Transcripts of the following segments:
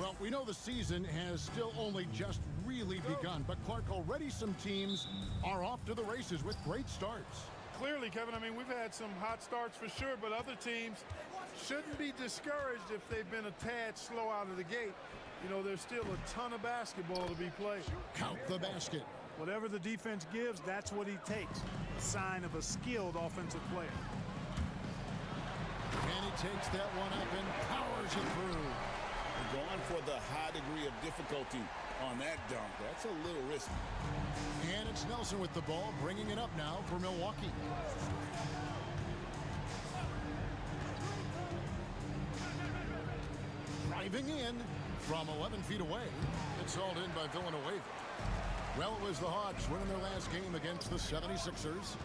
Well, we know the season has still only just really begun, but Clark, already some teams are off to the races with great starts. Clearly, Kevin, I mean, we've had some hot starts for sure, but other teams shouldn't be discouraged if they've been a tad slow out of the gate. You know, there's still a ton of basketball to be played. Count the basket. Whatever the defense gives, that's what he takes. A sign of a skilled offensive player. And he takes that one up and powers it through. Going for the high degree of difficulty on that dunk. That's a little risky. And it's Nelson with the ball, bringing it up now for Milwaukee. Driving in from 11 feet away. It's hauled in by Villanueva. Well, it was the Hawks winning their last game against the 76ers.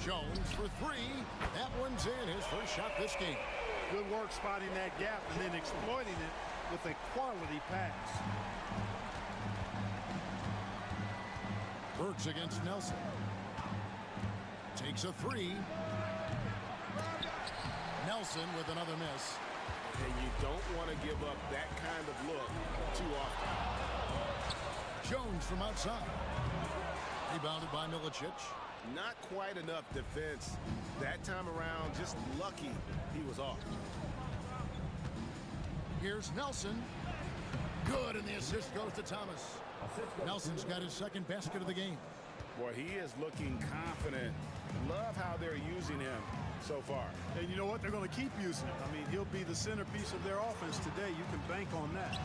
Jones for three. That one's in. His first shot this game. Good work spotting that gap and then exploiting it with a quality pass. Burks against Nelson. Takes a three. Nelson with another miss. And you don't want to give up that kind of look too often. Jones from outside. Rebounded by Milicic. Not quite enough defense that time around. Just lucky he was off. Here's Nelson. Good, and the assist goes to Thomas. Nelson's got his second basket of the game. Boy, he is looking confident. Love how they're using him so far. And you know what? They're going to keep using him. I mean, he'll be the centerpiece of their offense today. You can bank on that.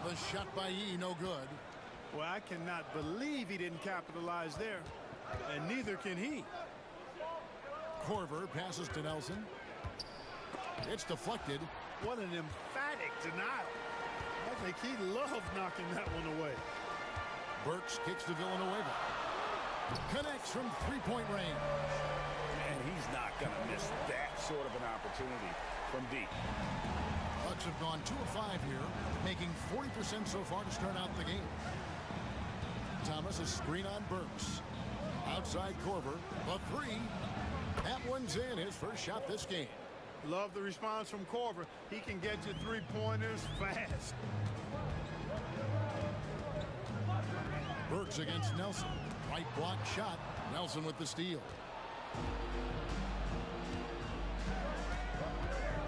The shot by Yee, no good. Well, I cannot believe he didn't capitalize there. And neither can he. Korver passes to Nelson. It's deflected. What an emphatic denial. I think he loved knocking that one away. Burks kicks to Villanueva. Connects from three-point range. And he's not going to miss that sort of an opportunity from deep. Bucks have gone 2 of 5 here, making 40% so far to start out the game. Thomas a screen on Burks. Outside Korver, the three. That one's in. His first shot this game. Love the response from Korver. He can get you three-pointers fast. Burks against Nelson. Right block shot. Nelson with the steal.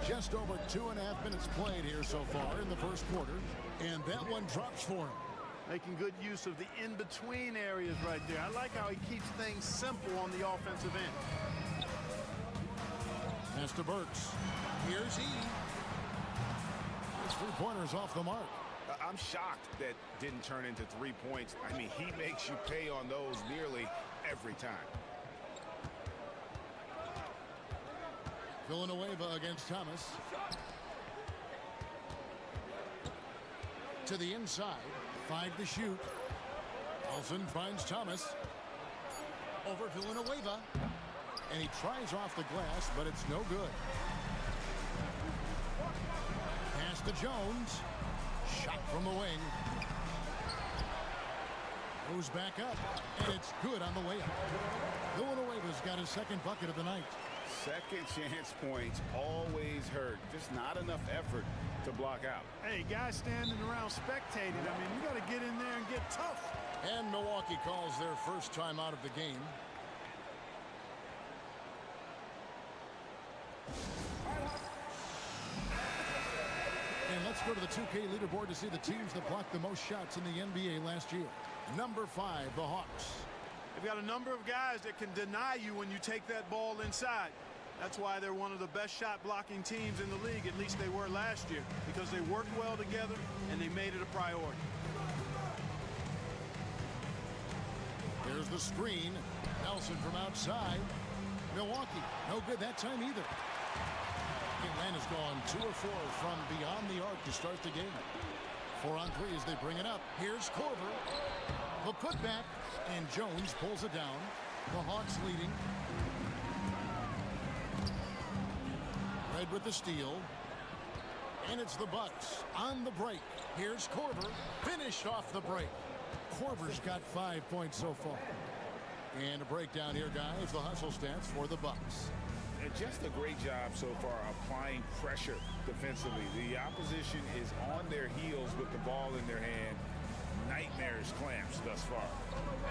Just over 2.5 minutes played here so far in the first quarter. And that one drops for him. Making good use of the in-between areas right there. I like how he keeps things simple on the offensive end. Pass to Burks. Here's he. His three-pointer's off the mark. I'm shocked that didn't turn into 3 points. I mean, he makes you pay on those nearly every time. Villanueva against Thomas. To the inside. 5 to shoot. Nelson finds Thomas. Over Villanueva. And he tries off the glass, but it's no good. Pass to Jones. Shot from the wing. Goes back up. And it's good on the way up. Villanueva's got his second bucket of the night. Second chance points always hurt. Just not enough effort to block out. Hey, guys standing around spectating. I mean, you got to get in there and get tough. And Milwaukee calls their first time out of the game. And let's go to the 2K leaderboard to see the teams that blocked the most shots in the NBA last year. Number 5, the Hawks. They've got a number of guys that can deny you when you take that ball inside. That's why they're one of the best shot blocking teams in the league. At least they were last year, because they worked well together and they made it a priority. There's the screen. Nelson from outside. Milwaukee, no good that time either. Atlanta's gone 2 of 4 from beyond the arc to start the game. 4 on 3 as they bring it up. Here's Korver. The putback, and Jones pulls it down. The Hawks leading. Red with the steal. And it's the Bucks on the break. Here's Korver. Finished off the break. Korver's got 5 points so far. And a breakdown here, guys. The hustle stats for the Bucks. just a great job so far applying pressure defensively. The opposition is on their heels with the ball in their hand. Nightmares clamps thus far.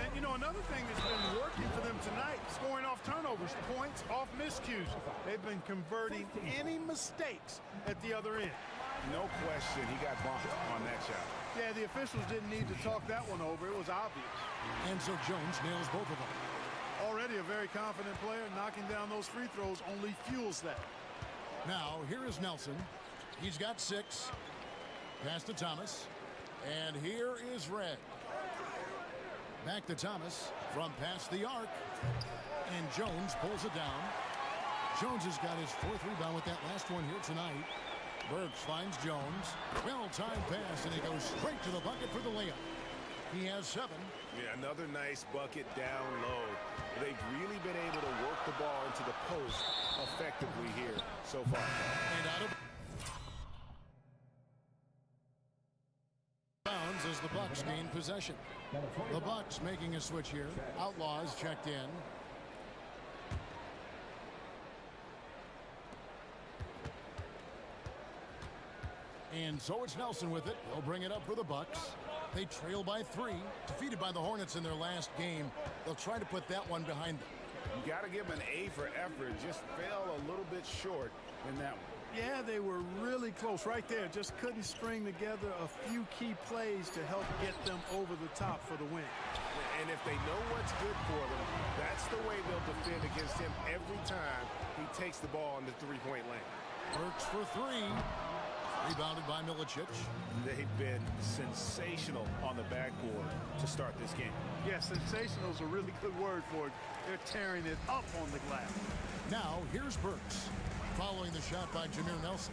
And, you know, another thing that's been working for them tonight, scoring off turnovers, points off miscues. They've been converting any mistakes at the other end. No question, he got bumped on that shot. Yeah, the officials didn't need to talk that one over. It was obvious. And so Jones nails both of them. Already a very confident player. Knocking down those free throws only fuels that. Now, here is Nelson. He's got 6. Pass to Thomas. And here is Red. Back to Thomas from past the arc. And Jones pulls it down. Jones has got his 4th rebound with that last one here tonight. Burks finds Jones. Well-timed pass, and he goes straight to the bucket for the layup. He has 7. Yeah, another nice bucket down low. They've really been able to work the ball into the post effectively here so far. And out of bounds as the Bucks gain possession. The Bucks making a switch here. Outlaws checked in. And so it's Nelson with it. He'll bring it up for the Bucks. They trail by 3. Defeated by the Hornets in their last game. They'll try to put that one behind them. You got to give them an A for effort. Just fell a little bit short in that one. Yeah, they were really close right there. Just couldn't string together a few key plays to help get them over the top for the win. And if they know what's good for them, that's the way they'll defend against him every time he takes the ball in the three-point lane. Burks for 3. Rebounded by Milicic. They've been sensational on the backboard to start this game. Yeah, sensational is a really good word for it. They're tearing it up on the glass. Now, here's Burks. Following the shot by Jameer Nelson.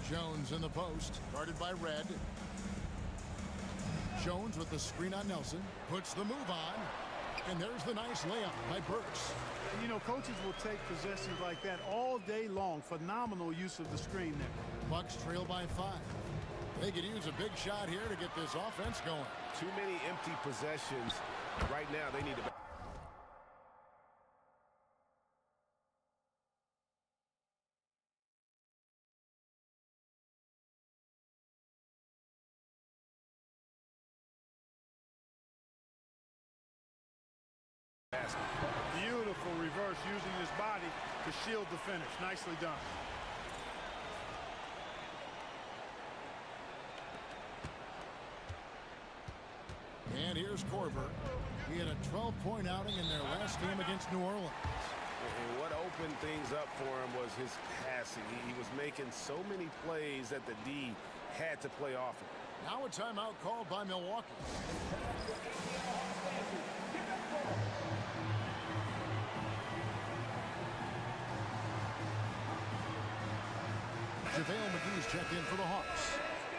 Jones in the post, guarded by Red. Jones with the screen on Nelson. Puts the move on. And there's the nice layup by Burks. And, you know, coaches will take possessions like that all day long. Phenomenal use of the screen there. Bucks trail by 5. They could use a big shot here to get this offense going. Too many empty possessions. Right now, they need to... Beautiful reverse using his body to shield the finish. Nicely done. And here's Korver. He had a 12-point outing in their last game against New Orleans. And what opened things up for him was his passing. He was making so many plays that the D had to play off him. Now a timeout called by Milwaukee. JaVale McGee's checked in for the Hawks.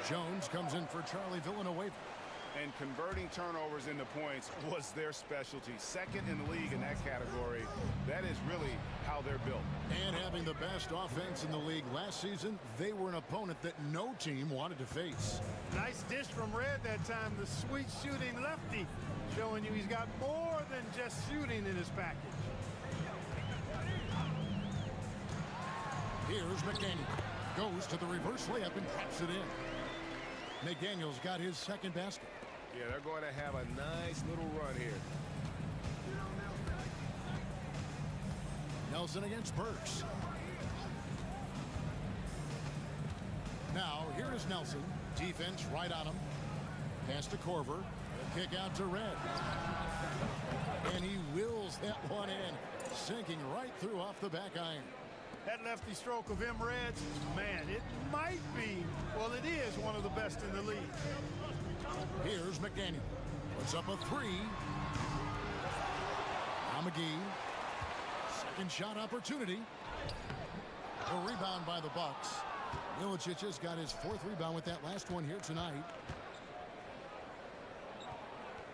Jones comes in for Charlie Villanueva. And converting turnovers into points was their specialty. Second in the league in that category. That is really how they're built. And having the best offense in the league last season, they were an opponent that no team wanted to face. Nice dish from Red that time. The sweet shooting lefty showing you he's got more than just shooting in his package. Here's McDaniel. Goes to the reverse layup and traps it in. McDaniel's got his second basket. Yeah, they're going to have a nice little run here. Nelson against Burks. Now, here is Nelson. Defense right on him. Pass to Korver. Kick out to Red. And he wills that one in. Sinking right through off the back iron. That lefty stroke of him, Red, man, it might be, well, it is one of the best in the league. Here's McDaniel. Puts up a 3. Now McGee. Second shot opportunity. A rebound by the Bucks. Milicic has got his 4th rebound with that last one here tonight.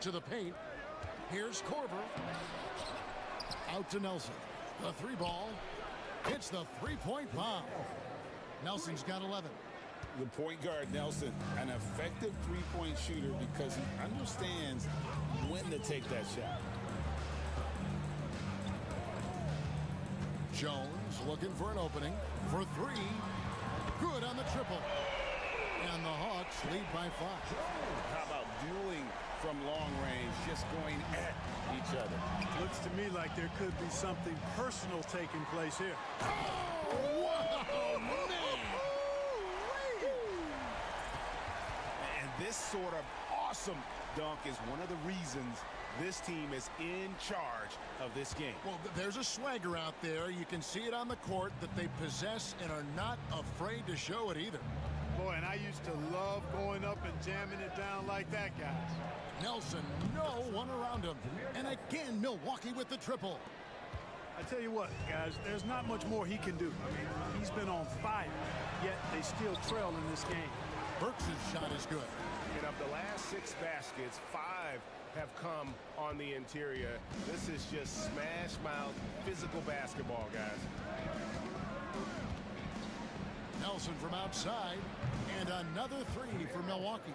To the paint. Here's Korver. Out to Nelson. The 3 ball. Hits the 3-point bomb. Nelson's got 11. The point guard, Nelson, an effective three-point shooter because he understands when to take that shot. Jones looking for an opening for three. Good on the triple. And the Hawks lead by 5. How about dueling from long range, just going at each other? Looks to me like there could be something personal taking place here. Wow, man! And this sort of awesome dunk is one of the reasons this team is in charge of this game. Well, there's a swagger out there. You can see it on the court that they possess and are not afraid to show it either. Boy, and I used to love going up and jamming it down like that, guys. Nelson, no one around him. And again, Milwaukee with the triple. I tell you what, guys, there's not much more he can do. I mean, he's been on fire, yet they still trail in this game. Burks' shot is good. And of the last 6 baskets, 5 have come on the interior. This is just smash mouth physical basketball, guys. Nelson from outside, and another 3 for Milwaukee.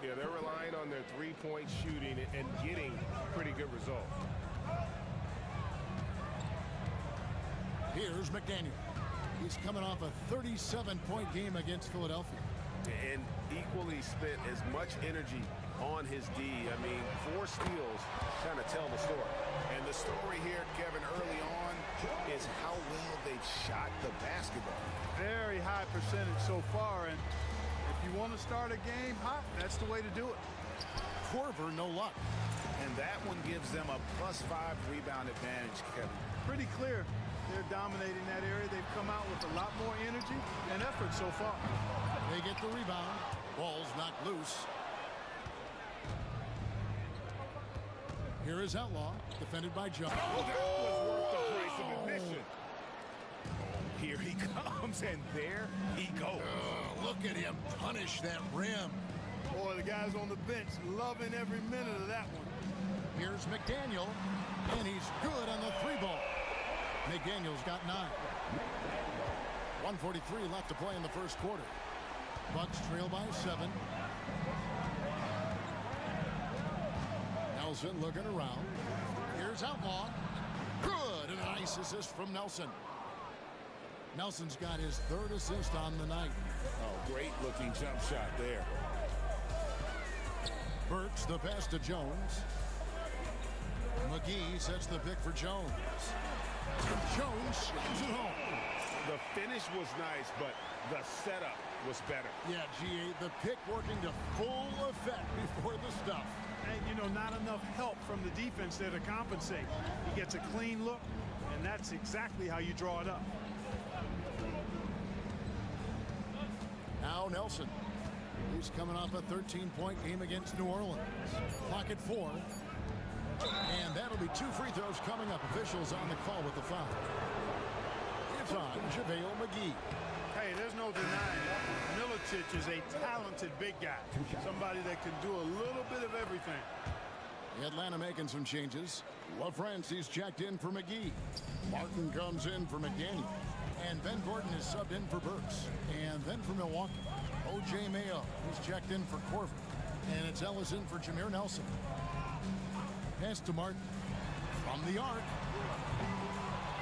Yeah, they're relying on their three-point shooting and getting pretty good results. Here's McDaniel. He's coming off a 37-point game against Philadelphia. And equally spent as much energy on his D. I mean, 4 steals kind of tell the story. And the story here, Kevin, early on is how well they've shot the basketball. Very high percentage so far, and if you want to start a game hot, that's the way to do it. Korver, no luck. And that one gives them a +5 rebound advantage, Kevin. Pretty clear they're dominating that area. They've come out with a lot more energy and effort so far. They get the rebound. Ball's knocked loose. Here is Outlaw, defended by Jones. Oh, that was worth the price of admission. Here he comes, and there he goes. Look at him punish that rim. Boy, the guys on the bench loving every minute of that one. Here's McDaniel, and he's good on the 3-ball. McDaniel's got 9. 1:43 left to play in the first quarter. Bucks trail by 7. Nelson looking around. Here's Outlaw. Good, and a nice assist from Nelson. Nelson's got his 3rd assist on the night. Oh, great looking jump shot there. Burks the pass to Jones. McGee sets the pick for Jones. Jones slams it home. The finish was nice, but the setup was better. Yeah, GA, the pick working to full effect before the stuff. And, you know, not enough help from the defense there to compensate. He gets a clean look, and that's exactly how you draw it up. Now Nelson. He's coming off a 13-point game against New Orleans. Clock at 4. And that'll be 2 free throws coming up. Officials on the call with the foul. It's on JaVale McGee. Hey, there's no denying it. Milicic is a talented big guy. Somebody that can do a little bit of everything. Atlanta making some changes. LaFrancis checked in for McGee. Martin comes in for McDaniel. And Ben Gordon is subbed in for Burks. And then for Milwaukee, O.J. Mayo is checked in for Korver. And it's Ellis in for Jameer Nelson. Pass to Martin. From the arc.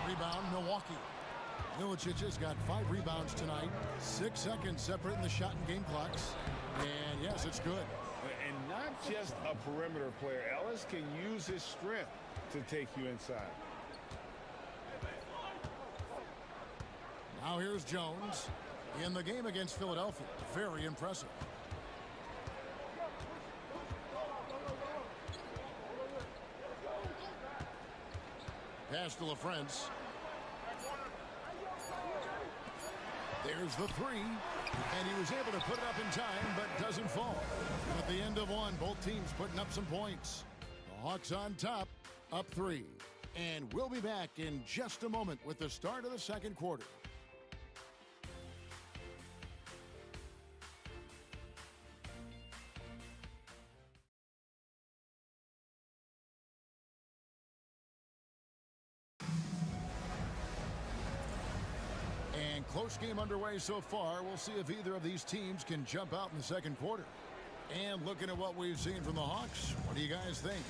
Rebound, Milwaukee. Milicic has got 5 rebounds tonight. 6 seconds separating the shot and game clocks. And yes, it's good. And not just a perimeter player. Ellis can use his strength to take you inside. Now here's Jones in the game against Philadelphia. Very impressive. Pass to LaFrance. There's the 3, and he was able to put it up in time, but doesn't fall. At the end of 1, both teams putting up some points. The Hawks on top, up 3. And we'll be back in just a moment with the start of the second quarter. And close game underway so far. We'll see if either of these teams can jump out in the second quarter. And looking at what we've seen from the Hawks, what do you guys think?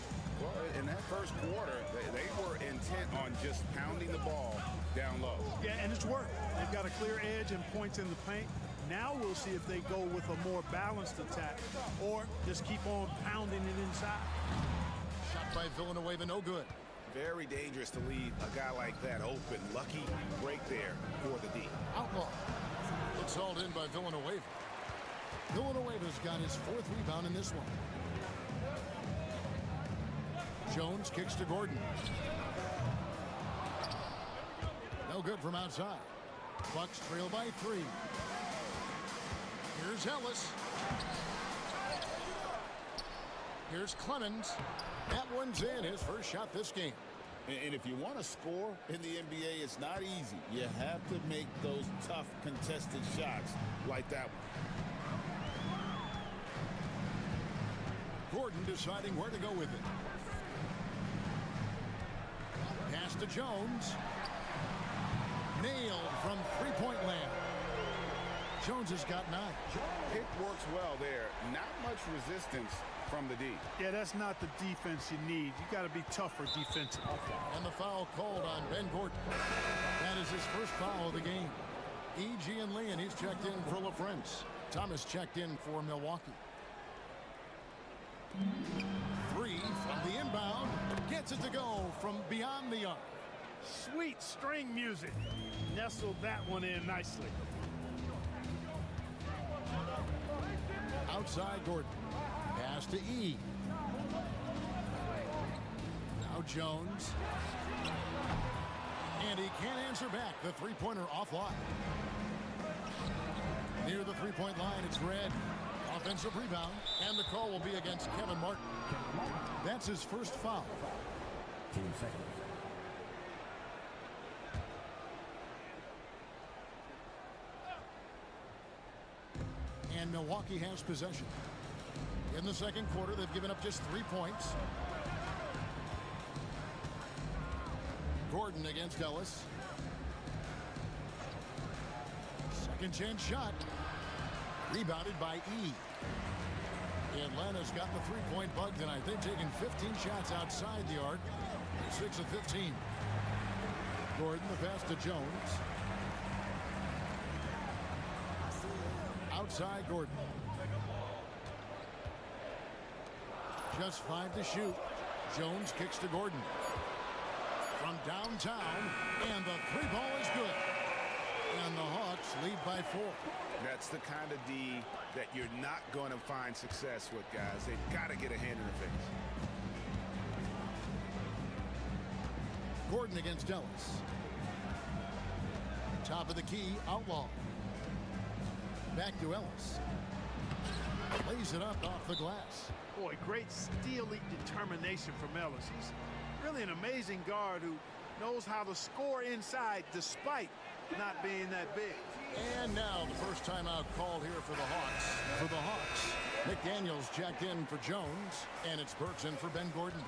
Well, in that first quarter, they were intent on just pounding the ball down low. Yeah, and it's worked. They've got a clear edge and points in the paint. Now we'll see if they go with a more balanced attack or just keep on pounding it inside. Shot by Villanueva, no good. Very dangerous to leave a guy like that open. Lucky break there for the D. Outlaw. It's hauled in by Villanueva. Villanueva's got his 4th rebound in this one. Jones kicks to Gordon. No good from outside. Bucks trail by 3. Here's Ellis. Here's Clemens. That one's in, his first shot this game. And if you want to score in the NBA, it's not easy. You have to make those tough contested shots like that one. Gordon deciding where to go with it. Pass to Jones. Nailed from three-point land. Jones has got 9. It works well there. Not much resistance from the D. Yeah, that's not the defense you need. You got to be tougher defensively. And the foul called on Ben Gordon. That is his first foul of the game. E.G. and Lee, and he's checked in for LaFrance. Thomas checked in for Milwaukee. 3 from the inbound. Gets it to go from beyond the arc. Sweet string music. Nestled that one in nicely. Outside Gordon. Pass to E. Now Jones. And he can't answer back. The three-pointer offline. Near the three-point line, it's Red. Offensive rebound. And the call will be against Kevin Martin. That's his first foul. 2 seconds. And Milwaukee has possession. In the second quarter, they've given up just 3 points. Gordon against Ellis. Second chance shot. Rebounded by E. Atlanta's got the three-point bug tonight. They've taken 15 shots outside the arc. 6 of 15. Gordon, the pass to Jones. Outside Gordon. Just 5 to shoot. Jones kicks to Gordon. From downtown, and the 3 ball is good. And the Hawks lead by 4. That's the kind of D that you're not going to find success with, guys. They've got to get a hand in the face. Gordon against Ellis. Top of the key, Outlaw. Back to Ellis. Lays it up off the glass. Boy, great steely determination from Ellis. He's really an amazing guard who knows how to score inside despite not being that big. And now the first timeout called here for the Hawks. For the Hawks, McDaniels checked in for Jones, and it's Burks in for Ben Gordon.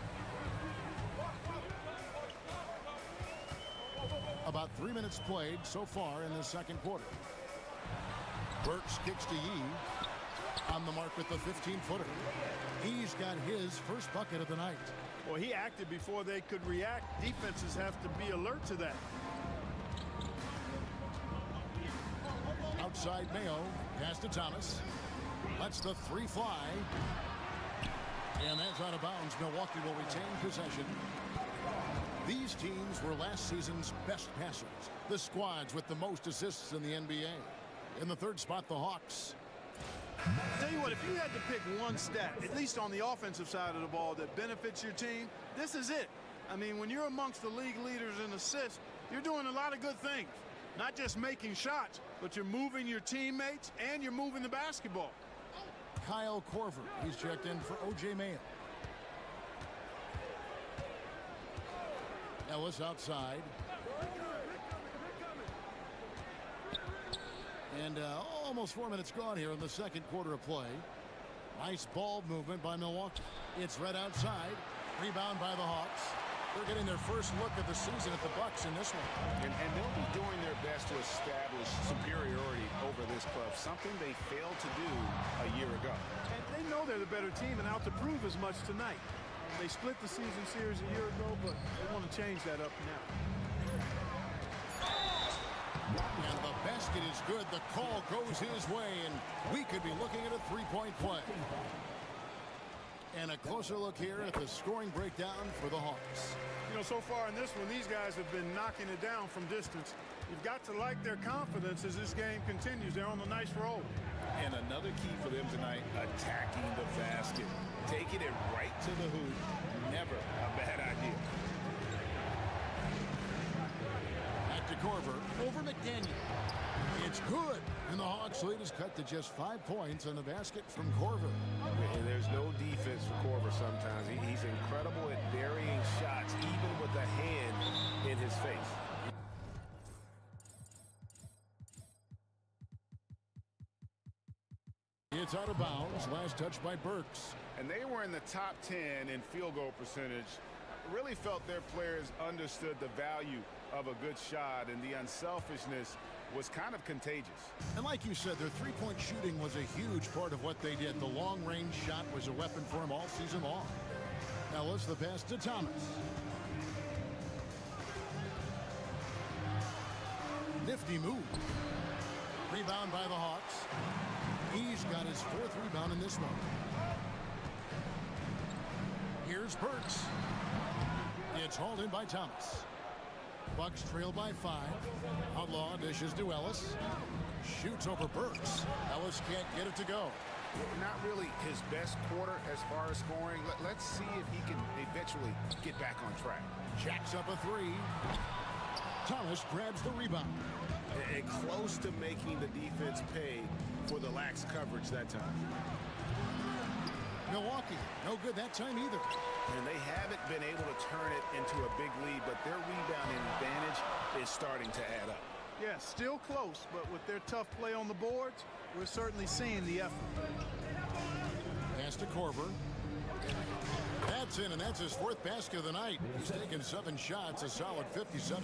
About 3 minutes played so far in the second quarter. Burks kicks to Yee. On the mark with the 15-footer. He's got his first bucket of the night. Well, he acted before they could react. Defenses have to be alert to that. Outside Mayo. Pass to Thomas. Lets the 3 fly. And that's out of bounds. Milwaukee will retain possession. These teams were last season's best passers. The squads with the most assists in the NBA. In the third spot, the Hawks. Tell you what, if you had to pick one stat, at least on the offensive side of the ball, that benefits your team, this is it. I mean, when you're amongst the league leaders in assists, you're doing a lot of good things. Not just making shots, but you're moving your teammates and you're moving the basketball. Kyle Korver. He's checked in for O.J. Mayo. Ellis outside. And almost 4 minutes gone here in the second quarter of play. Nice ball movement by Milwaukee. It's Red outside. Rebound by the Hawks. They're getting their first look of the season at the Bucks in this one. And they'll be doing their best to establish superiority over this club, something they failed to do a year ago. And they know they're the better team and out to prove as much tonight. They split the season series a year ago, but they want to change that up now. basket is good. The call goes his way, and we could be looking at a three-point play. And a closer look here at the scoring breakdown for the Hawks. You know, so far in this one, these guys have been knocking it down from distance. You've got to like their confidence as this game continues. They're on a nice roll. And another key for them tonight, attacking the basket. Taking it right to the hoop. Never a bad idea. Back to Korver. Over McDaniel. It's good. And the Hawks lead is cut to just 5 points on the basket from Korver. And there's no defense for Korver sometimes. He's incredible at burying shots, even with a hand in his face. It's out of bounds. Last touch by Burks. And they were in the top 10 in field goal percentage. Really felt their players understood the value of a good shot, and the unselfishness was kind of contagious. And like you said, their three-point shooting was a huge part of what they did. The long-range shot was a weapon for them all season long. Ellis, the pass to Thomas. Nifty move. Rebound by the Hawks. He's got his 4th rebound in this one. Here's Burks. It's hauled in by Thomas. Bucks trail by 5. Outlaw dishes to Ellis. Shoots over Burks. Ellis can't get it to go. Not really his best quarter as far as scoring. Let's see if he can eventually get back on track. Jacks up a 3. Thomas grabs the rebound. And close to making the defense pay for the lax coverage that time. Milwaukee, no good that time either. And they haven't been able to turn it into a big lead, but their rebounding advantage is starting to add up. Yeah, still close, but with their tough play on the boards, we're certainly seeing the effort. Pass to Korver. That's in, and that's his 4th basket of the night. He's taken 7 shots, a solid 57%.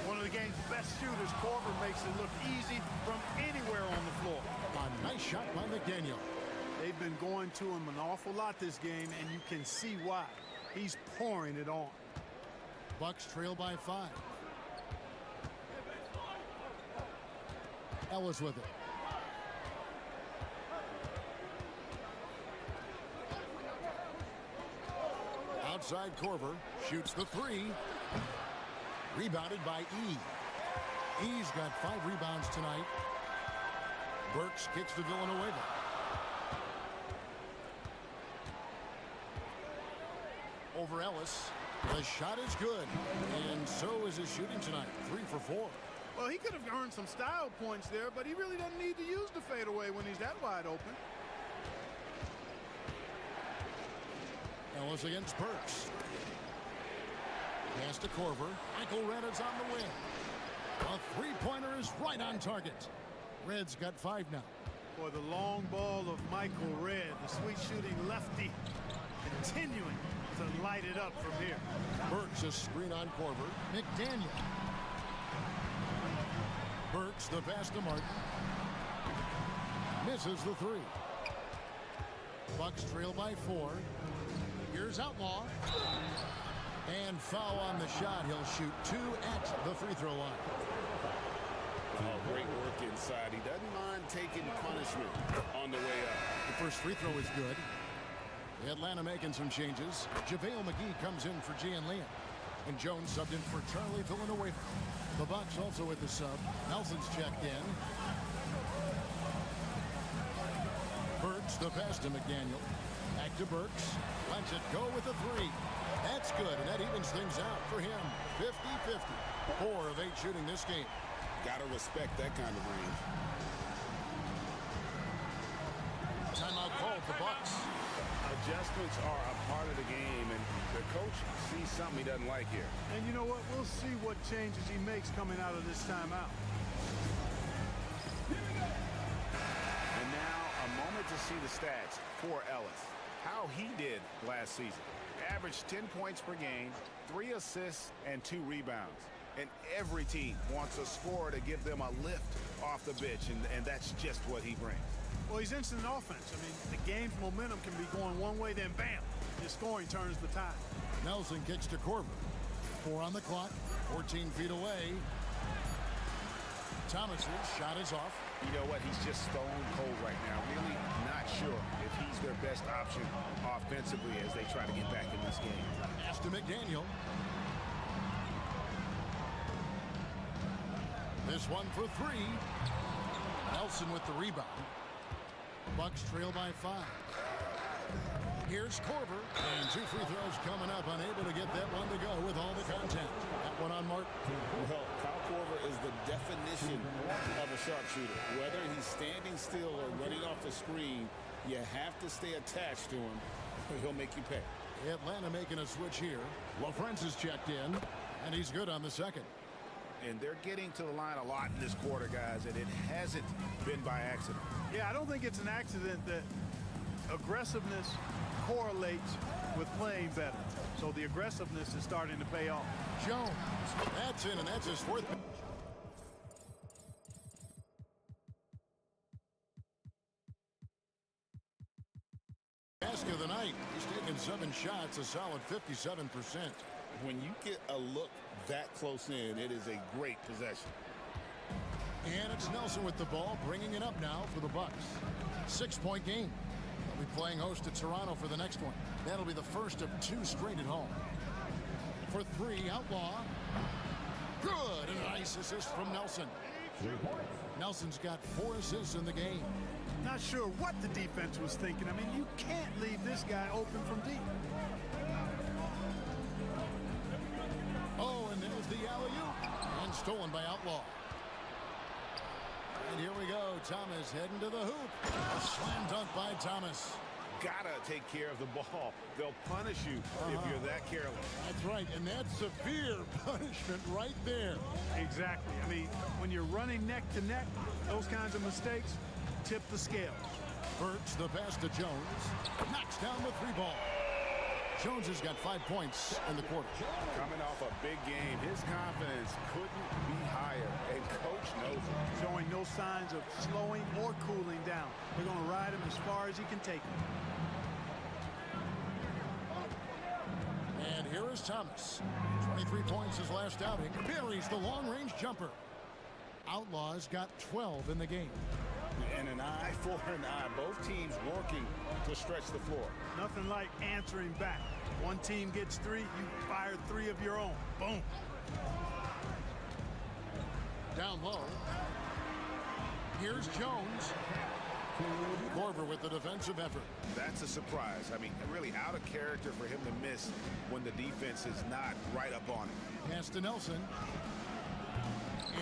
One of the game's best shooters. Korver makes it look easy from anywhere on the floor. A nice shot by McDaniel. They've been going to him an awful lot this game, and you can see why. He's pouring it on. Bucks trail by 5. Ellis with it. Outside Korver shoots the 3. Rebounded by E. E's got 5 rebounds tonight. Burks kicks to Villanueva. Over Ellis. The shot is good. And so is his shooting tonight. 3 for 4. Well, he could have earned some style points there, but he really doesn't need to use the fadeaway when he's that wide open. Ellis against Burks. Pass to Korver. Michael Red is on the win. A 3-pointer is right on target. Red's got 5 now. Boy, the long ball of Michael Red, the sweet shooting lefty, continuing to light it up from here. Burks a screen on Korver. McDaniel. Burks the pass to Martin. Misses the 3. Bucks trail by 4. Here's Outlaw. And foul on the shot. He'll shoot 2 at the free throw line. Oh, great work inside. He doesn't mind taking punishment on the way up. The first free throw is good. Atlanta making some changes. JaVale McGee comes in for Gian Lian. And Jones subbed in for Charlie Villanueva. The Bucks also with the sub. Nelson's checked in. Burks the pass to McDaniel. Back to Burks. Lets it go with the 3. That's good, and that evens things out for him. 50-50. 4 of 8 shooting this game. Gotta respect that kind of range. Timeout called the Bucks. Adjustments are a part of the game, and the coach sees something he doesn't like here. And you know what? We'll see what changes he makes coming out of this timeout. And now a moment to see the stats for Ellis. How he did last season. Averaged 10 points per game, 3 assists, and 2 rebounds. And every team wants a scorer to give them a lift off the bench, and that's just what he brings. Well, he's instant offense. I mean, the game's momentum can be going one way, then bam, his scoring turns the tide. Nelson kicks to Korver. 4 on the clock, 14 feet away. Thomas's shot is off. You know what? He's just stone cold right now. Really not sure if he's their best option offensively as they try to get back in this game. Pass to McDaniel. This one for three. Nelson with the rebound. Bucks trail by 5. Here's Korver, and 2 free throws coming up, unable to get that one to go with all the contact. That one on Mark. Well, Kyle Korver is the definition of a sharpshooter. Whether he's standing still or running off the screen, you have to stay attached to him, or he'll make you pay. Atlanta making a switch here. LaFrance is checked in, and he's good on the second. And they're getting to the line a lot in this quarter, guys, and it hasn't been by accident. Yeah, I don't think it's an accident that aggressiveness correlates with playing better. So the aggressiveness is starting to pay off. Jones, that's in, and that's his 4th. Basket of the night. He's taken 7 shots, a solid 57%. When you get a look that close in, it is a great possession. And it's Nelson with the ball, bringing it up now for the Bucks. 6-point game. They'll be playing host to Toronto for the next one. That'll be the first of 2 straight at home. For 3, Outlaw. Good, and a nice assist from Nelson. Nelson's got 4 assists in the game. Not sure what the defense was thinking. I mean, you can't leave this guy open from deep. Oh, and there's the alley-oop. And stolen by Outlaw. And here we go. Thomas heading to the hoop. A slam dunk by Thomas. Gotta take care of the ball. They'll punish you if you're that careless. That's right, and that's severe punishment right there. Exactly. I mean, when you're running neck to neck, those kinds of mistakes tip the scales. Burks the pass to Jones. Knocks down the 3 ball. Jones has got 5 points in the quarter. Coming off a big game, his confidence couldn't be higher, and coach knows it. Showing no signs of slowing or cooling down. They're going to ride him as far as he can take him. And here is Thomas. 23 points his last outing. Buries the long-range jumper. Outlaws got 12 in the game. And an eye for an eye. Both teams working to stretch the floor. Nothing like answering back. One team gets 3, you fire 3 of your own. Boom. Down low. Here's Jones. Korver with the defensive effort. That's a surprise. I mean, really out of character for him to miss when the defense is not right up on him. Pass to Nelson.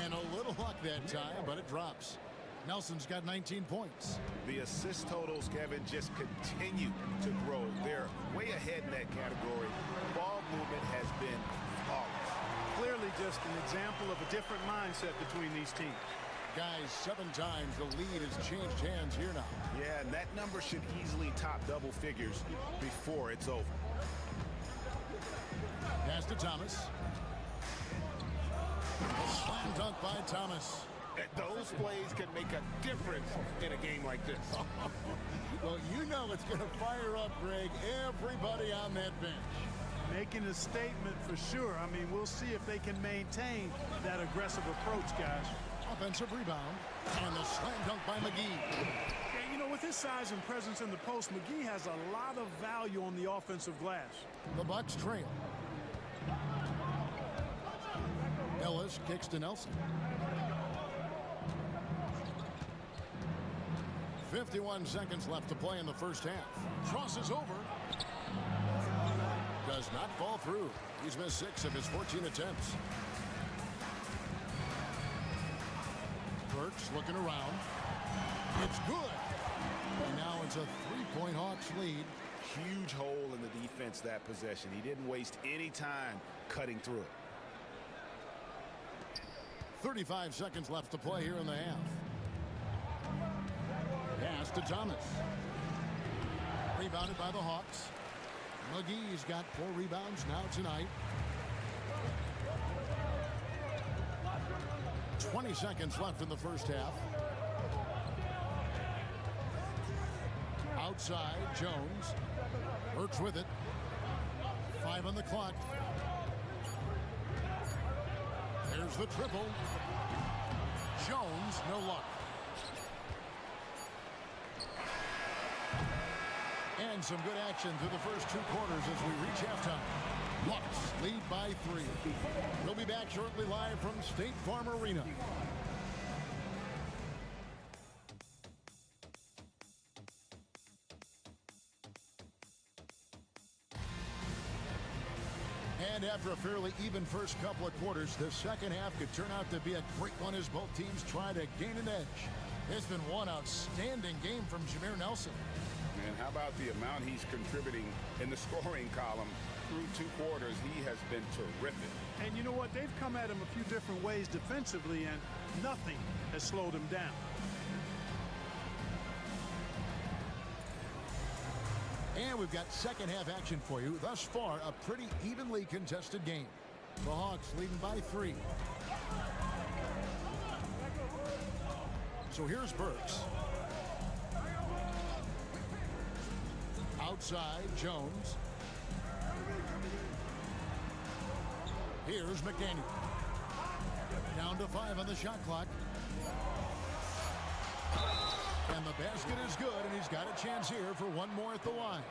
And a little luck that time, but it drops. Nelson's got 19 points. The assist totals, Kevin, just continue to grow. They're way ahead in that category. Ball movement has been flawless. Clearly just an example of a different mindset between these teams. Guys, 7 times the lead has changed hands here now. Yeah, and that number should easily top double figures before it's over. Pass to Thomas. A slam dunk by Thomas. Those plays can make a difference in a game like this. Well, you know it's going to fire up, Greg, everybody on that bench. Making a statement for sure. I mean, we'll see if they can maintain that aggressive approach, guys. Offensive rebound. And the slam dunk by McGee. Yeah, you know, with his size and presence in the post, McGee has a lot of value on the offensive glass. The Bucks trail. Ellis kicks to Nelson. 51 seconds left to play in the first half. Crosses over. Does not fall through. He's missed 6 of his 14 attempts. Burks looking around. It's good. And now it's a 3-point Hawks lead. Huge hole in the defense that possession. He didn't waste any time cutting through it. 35 seconds left to play here in the half. Pass to Thomas. Rebounded by the Hawks. McGee's got 4 rebounds now tonight. 20 seconds left in the first half. Outside, Jones. Works with it. 5 on the clock. There's the triple. Jones, no luck. And some good action through the first 2 quarters as we reach halftime. Bucks lead by 3. We'll be back shortly live from State Farm Arena. And after a fairly even first couple of quarters, the second half could turn out to be a great one as both teams try to gain an edge. It's been one outstanding game from Jameer Nelson. And how about the amount he's contributing in the scoring column through 2 quarters? He has been terrific. And you know what? They've come at him a few different ways defensively, and nothing has slowed him down. And we've got second half action for you. Thus far, a pretty evenly contested game. The Hawks leading by 3. So here's Burks. Outside, Jones. Here's McDaniel. Down to 5 on the shot clock. And the basket is good, and he's got a chance here for one more at the line.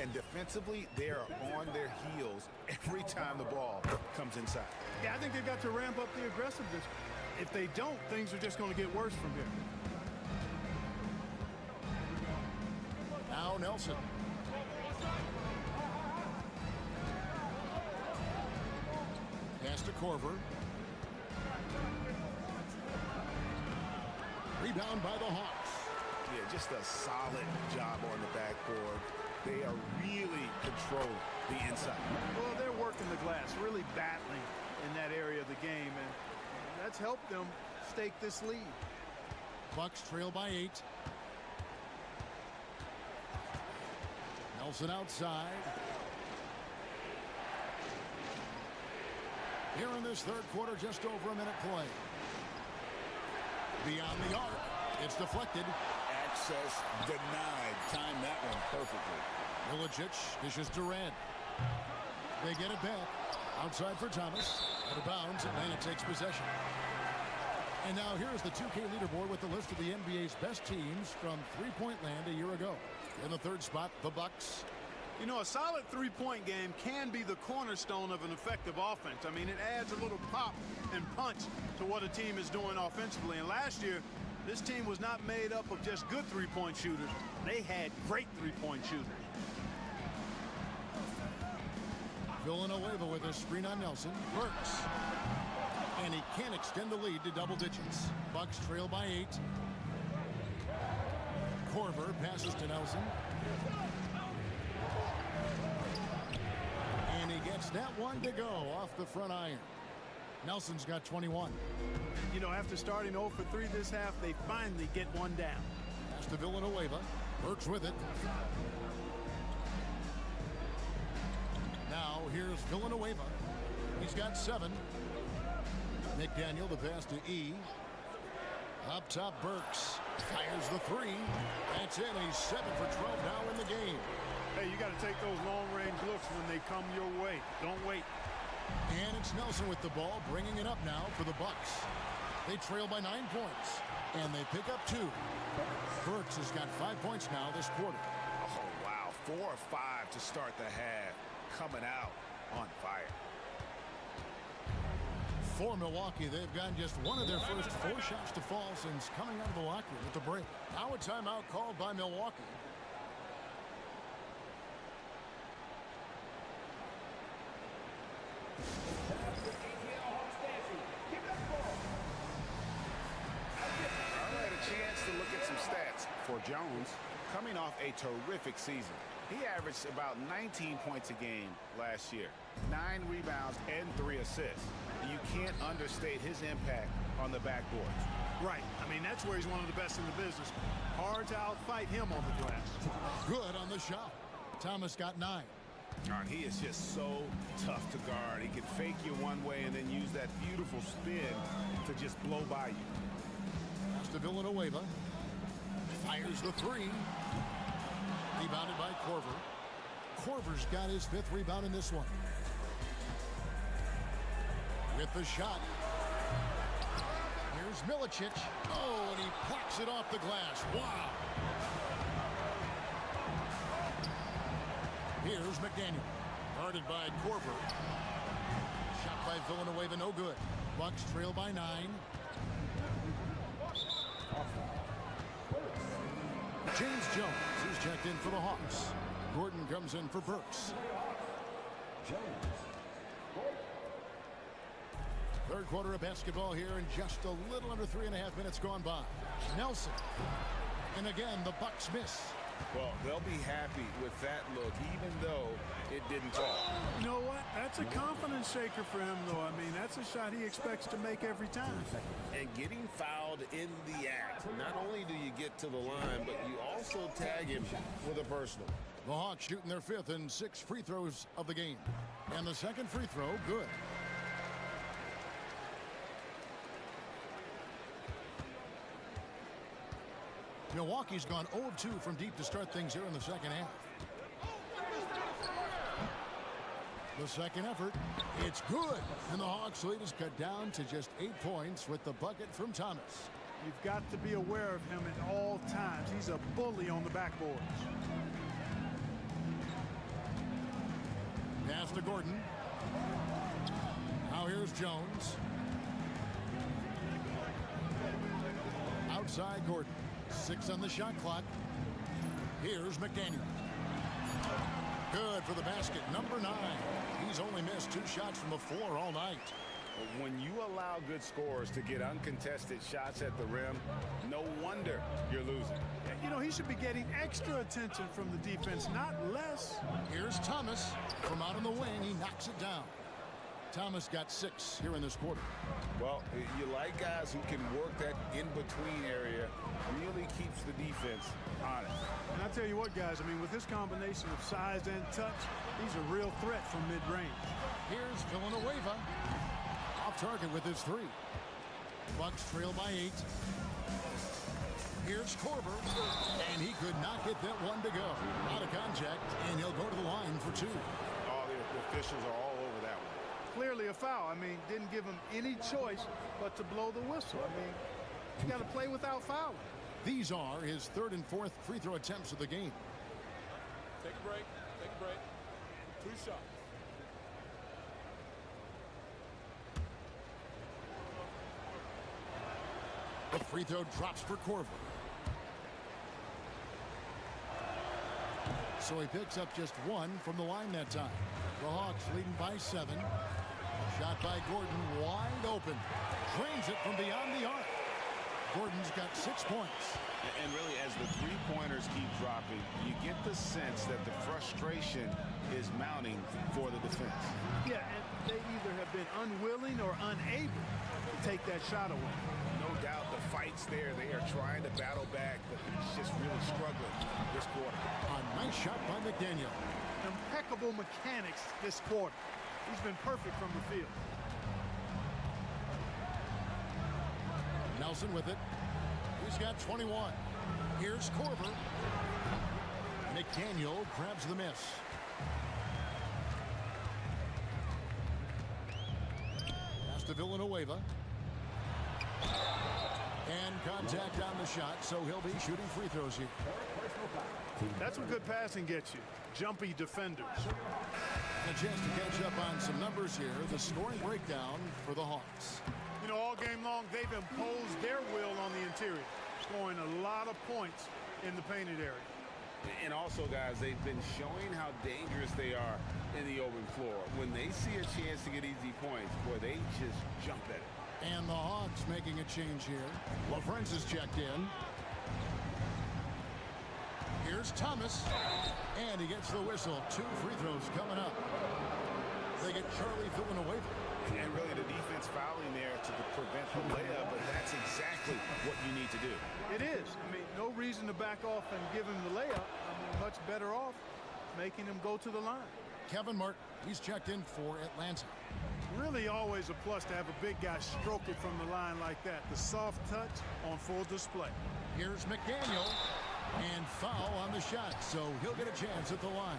And defensively, they are on their heels every time the ball comes inside. Yeah, I think they've got to ramp up the aggressiveness. If they don't, things are just going to get worse from here. Now Nelson. Pass to Korver. Rebound by the Hawks. Yeah, just a solid job on the backboard. They are really controlling the inside. Well, they're working the glass, really battling in that area of the game, and that's helped them stake this lead. Bucks trail by 8. Nelson outside. Here in this third quarter, just over a minute play. Beyond the arc, it's deflected. Access denied. Timed that one perfectly. Milicic dishes to Red. They get it back. Outside for Thomas. Out of bounds, Atlanta takes possession. And now here's the 2K leaderboard with the list of the NBA's best teams from three-point land a year ago. In the third spot, the Bucks. You know, a solid three-point game can be the cornerstone of an effective offense. I mean, it adds a little pop and punch to what a team is doing offensively. And last year, this team was not made up of just good three-point shooters. They had great three-point shooters. Villanueva with a screen on Nelson. Burks. And he can't extend the lead to double digits. Bucks trail by 8. Korver passes to Nelson. And he gets that one to go off the front iron. Nelson's got 21. You know, after starting 0 for 3 this half, they finally get one down. Pass to Villanueva. Burks with it. Now here's Villanueva. He's got 7. McDaniel, the pass to E. Up top, Burks fires the 3. That's it, and he's 7 for 12 now in the game. Hey, you got to take those long-range looks when they come your way. Don't wait. And it's Nelson with the ball, bringing it up now for the Bucks. They trail by 9 points, and they pick up 2. Burks has got 5 points now this quarter. Oh, wow. 4 or 5 to start the half. Coming out on fire. For Milwaukee, they've gotten just one of their first 4 shots to fall since coming out of the locker room at the break. Now a timeout called by Milwaukee. All right, a chance to look at some stats for Jones. Coming off a terrific season. He averaged about 19 points a game last year, 9 rebounds and 3 assists. You can't understate his impact on the backboards. Right. I mean, that's where he's one of the best in the business. Hard to outfight him on the glass. Good on the shot. Thomas got 9. And he is just so tough to guard. He can fake you one way and then use that beautiful spin to just blow by you. Pass to Villanueva. Fires the 3. Rebounded by Korver. Korver's got his 5th rebound in this one. With the shot. Here's Milicic. Oh, and he plucks it off the glass. Wow. Here's McDaniel. Guarded by Korver. Shot by Villanueva, no good. Bucks trail by 9. James Jones is checked in for the Hawks. Gordon comes in for Burks. Third quarter of basketball here, and just a little under 3.5 minutes gone by. Nelson. And again, the Bucks miss. Well, they'll be happy with that look, even though it didn't fall. You know what? That's a confidence shaker for him, though. I mean, that's a shot he expects to make every time. And getting fouled in the act, not only do you get to the line, but you also tag him with a personal. The Hawks shooting their 5th and 6th free throws of the game. And the second free throw, good. Milwaukee's gone 0 of 2 from deep to start things here in the second half. The second effort, it's good. And the Hawks lead is cut down to just 8 points with the bucket from Thomas. You've got to be aware of him at all times. He's a bully on the backboards. Pass to Gordon. Now here's Jones. Outside Gordon. 6 on the shot clock. Here's McDaniel. Good for the basket. Number 9. He's only missed 2 shots from the floor all night. When you allow good scorers to get uncontested shots at the rim, no wonder you're losing. You know, he should be getting extra attention from the defense, not less. Here's Thomas. From out on the wing, he knocks it down. Thomas got 6 here in this quarter. Well, you like guys who can work that in-between area, really keeps the defense honest. And I tell you what, guys, I mean, with this combination of size and touch, he's a real threat from mid-range. Here's Villanueva. Off target with his 3. Bucks trail by 8. Here's Korver, and he could not get that one to go. Out of contact, and he'll go to the line for 2. All the officials are all over that one. Clearly a foul. I mean, didn't give him any choice but to blow the whistle. I mean, you got to play without fouling. These are his 3rd and 4th free throw attempts of the game. Take a break. Take a break. 2 shots. The free throw drops for Korver. So he picks up just 1 from the line that time. The Hawks leading by 7. Shot by Gordon, wide open. Drains it from beyond the arc. Gordon's got 6 points. And really, as the three-pointers keep dropping, you get the sense that the frustration is mounting for the defense. Yeah, and they either have been unwilling or unable to take that shot away. No doubt the fight's there. They are trying to battle back, but he's just really struggling this quarter. A nice shot by McDaniel. Impeccable mechanics this quarter. He's been perfect from the field. Nelson with it. He's got 21. Here's Korver. McDaniel grabs the miss. Pass to Villanueva. And contact on the shot, so he'll be shooting free throws here. That's what good passing gets you. Jumpy defenders. A chance to catch up on some numbers here. The scoring breakdown for the Hawks. You know, all game long, they've imposed their will on the interior, scoring a lot of points in the painted area. And also, guys, they've been showing how dangerous they are in the open floor. When they see a chance to get easy points, boy, they just jump at it. And the Hawks making a change here. LaFrentz is checked in. Here's Thomas. And he gets the whistle. 2 free throws coming up. They get Charlie Villanueva. And really the defense fouling there to prevent the layup, but that's exactly what you need to do. It is. I mean, no reason to back off and give him the layup. I mean, much better off making him go to the line. Kevin Martin, he's checked in for Atlanta. Really always a plus to have a big guy stroke it from the line like that. The soft touch on full display. Here's McDaniel. And foul on the shot, so he'll get a chance at the line.